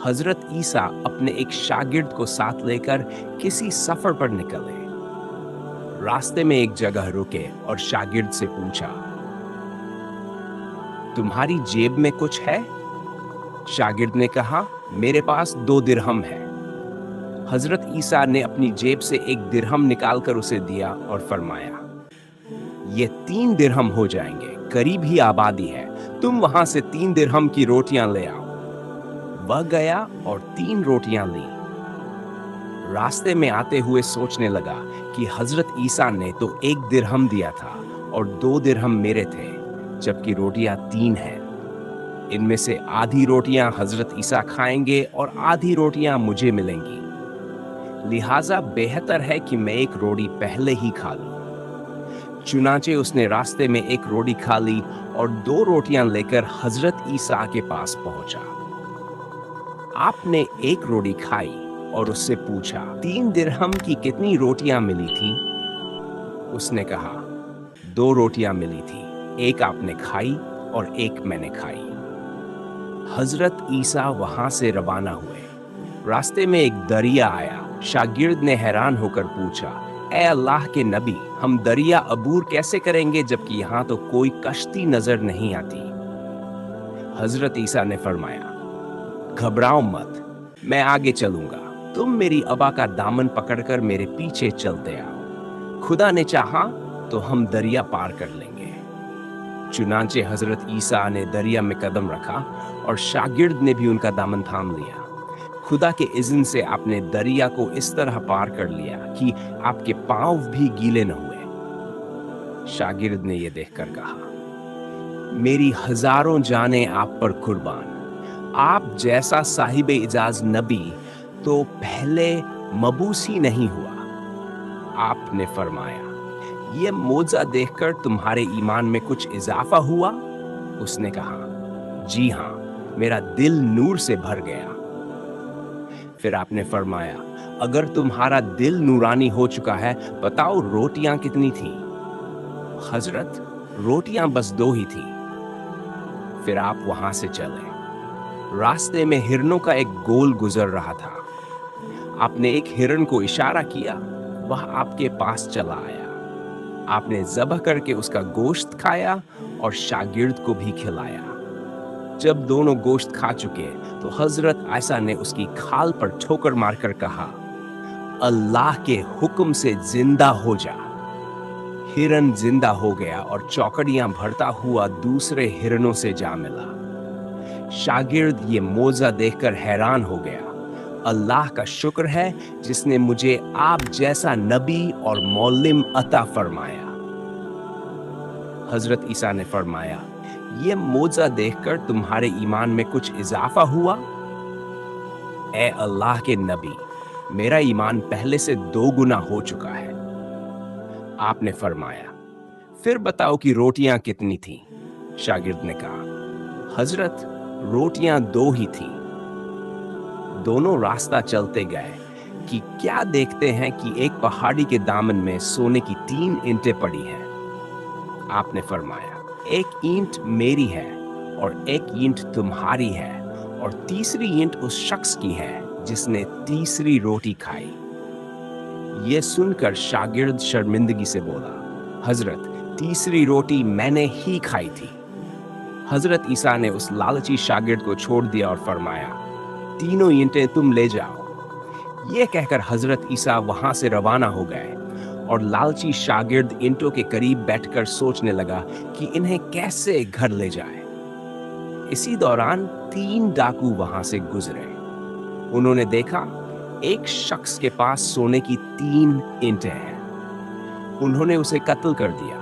हजरत ईसा अपने एक शागिर्द को साथ लेकर किसी सफर पर निकले। रास्ते में एक जगह रुके और शागिर्द से पूछा, तुम्हारी जेब में कुछ है? शागिर्द ने कहा, मेरे पास 2 दिरहम है। हजरत ईसा ने अपनी जेब से 1 दिरहम निकालकर उसे दिया और फरमाया, ये 3 दिरहम हो जाएंगे, करीब ही आबादी है, तुम वहां से 3 दिरहम की रोटियां ले आओ। वह गया और 3 रोटियां ली। रास्ते में आते हुए सोचने लगा कि हजरत ईसा ने तो 1 दिरहम दिया था और 2 दिरहम मेरे थे, जबकि रोटियां 3 हैं। इनमें से आधी रोटियां हजरत ईसा खाएंगे और आधी रोटियां मुझे मिलेंगी। लिहाजा बेहतर है कि मैं 1 रोटी पहले ही खा लूं। चुनाचे उसने रास्ते में 1 रोटी खा ली और 2 रोटियां लेकर हजरत ईसा के पास पहुंचा। आपने 1 रोटी खाई और उससे पूछा, 3 दिरहम की कितनी रोटियां मिली थी? उसने कहा, 2 रोटियां मिली थी, 1 आपने खाई और 1 मैंने खाई। हजरत ईसा वहां से रवाना हुए। रास्ते में एक दरिया आया। शागिर्द ने हैरान होकर पूछा, ए अल्लाह के नबी, हम दरिया अबूर कैसे करेंगे जबकि यहाँ तो कोई कश्ती नजर नहीं आती? हजरत ईसा ने फरमाया, घबराओ मत, मैं आगे चलूंगा, तुम मेरी अबा का दामन पकड़कर मेरे पीछे चलते आओ। खुदा ने चाहा तो हम दरिया पार कर लेंगे। चुनांचे हजरत ईसा ने दरिया में कदम रखा और शागिर्द ने भी उनका दामन थाम लिया। खुदा के इज़्न से आपने दरिया को इस तरह पार कर लिया कि आपके पांव भी गीले न हुए। शागिर्द ने यह देखकर कहा, मेरी हजारों जानें आप पर कुर्बान, आप जैसा साहिब इजाज नबी तो पहले मबूस ही नहीं हुआ। आपने फरमाया, यह मोजा देखकर तुम्हारे ईमान में कुछ इजाफा हुआ? उसने कहा, जी हां, मेरा दिल नूर से भर गया। फिर आपने फरमाया, अगर तुम्हारा दिल नूरानी हो चुका है, बताओ रोटियां कितनी थी? हजरत, रोटियां बस 2 ही थी। फिर आप वहां से चले। रास्ते में हिरनों का एक गोल गुजर रहा था। आपने एक हिरन को इशारा किया, वह आपके पास चला आया। आपने ज़बह करके उसका गोश्त खाया और शागिर्द को भी खिलाया। जब दोनों गोश्त खा चुके तो हजरत आयशा ने उसकी खाल पर ठोकर मारकर कहा, अल्लाह के हुक्म से जिंदा हो जा। हिरन जिंदा हो गया और चौकड़ियां भरता हुआ दूसरे हिरनों से जा मिला। शागिर्द ये मोजा देखकर हैरान हो गया। अल्लाह का शुक्र है जिसने मुझे आप जैसा नबी और मौलिम अता फरमाया। हजरत ईसा ने फरमाया, ये मोजा देखकर तुम्हारे ईमान में कुछ इजाफा हुआ? ए अल्लाह के नबी, मेरा ईमान पहले से 2 गुना हो चुका है। आपने फरमाया, फिर बताओ कि रोटियां कितनी थीं? शागिर्द ने कहा, हजरत, रोटियां 2 ही थीं। दोनों रास्ता चलते गए कि क्या देखते हैं कि एक पहाड़ी के दामन में सोने की 3 ईंटें पड़ी हैं। आपने फरमाया, एक ईंट मेरी है और एक ईंट तुम्हारी है और तीसरी ईंट उस शख्स की है जिसने तीसरी रोटी खाई। ये सुनकर शागिर्द शर्मिंदगी से बोला, हजरत, तीसरी रोटी मैंने ही खाई थी। हजरत ईसा ने उस लालची शागिर्द को छोड़ दिया और फरमाया, तीनों ईंटें तुम ले जाओ। ये कहकर हजरत ईसा वहां से रवाना हो गए और लालची शागिर्द ईंटों के करीब बैठकर सोचने लगा कि इन्हें कैसे घर ले जाए। इसी दौरान 3 डाकू वहां से गुजरे। उन्होंने देखा एक शख्स के पास सोने की 3 ईंटें हैं। उन्होंने उसे कत्ल कर दिया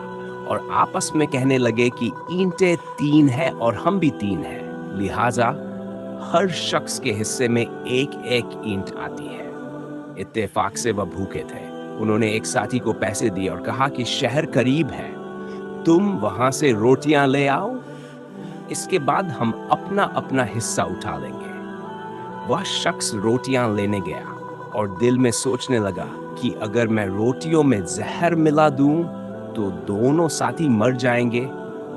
और आपस में कहने लगे कि ईंटें 3 हैं और हम भी 3 हैं, लिहाजा हर शख्स के हिस्से में एक एक ईंट आती है। इत्तेफाक से वह भूखे थे। उन्होंने एक साथी को पैसे दिए और कहा कि शहर करीब है, तुम वहां से रोटियां ले आओ, इसके बाद हम अपना अपना हिस्सा उठा लेंगे। वह शख्स रोटियां लेने गया और दिल में सोचने लगा कि अगर मैं रोटियों में जहर मिला दूं तो दोनों साथी मर जाएंगे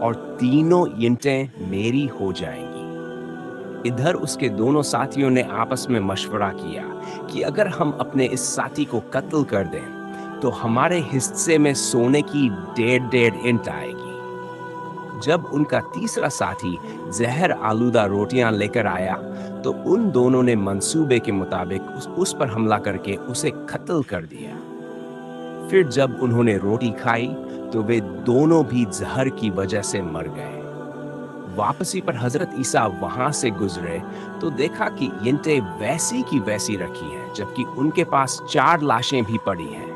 और तीनों ईंटें मेरी हो जाएंगी। इधर उसके दोनों साथियों ने आपस में मशवरा किया कि अगर हम अपने इस साथी को कत्ल कर दें तो हमारे हिस्से में सोने की 1.5 इंच आएगी। जब उनका तीसरा साथी जहर आलूदा रोटियां लेकर आया तो उन दोनों ने मंसूबे के मुताबिक उस पर हमला करके उसे कत्ल कर दिया। फिर जब उन्होंने रोटी खाई तो वे दोनों भी जहर की वजह से मर गए। वापसी पर हजरत ईसा वहां से गुजरे तो देखा कि ईंटें वैसी की वैसी रखी हैं, जबकि उनके पास 4 लाशें भी पड़ी हैं।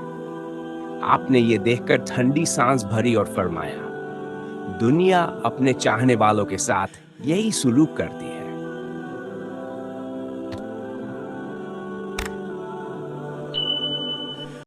आपने ये देखकर ठंडी सांस भरी और फरमाया, दुनिया अपने चाहने वालों के साथ यही सुलूक करती है।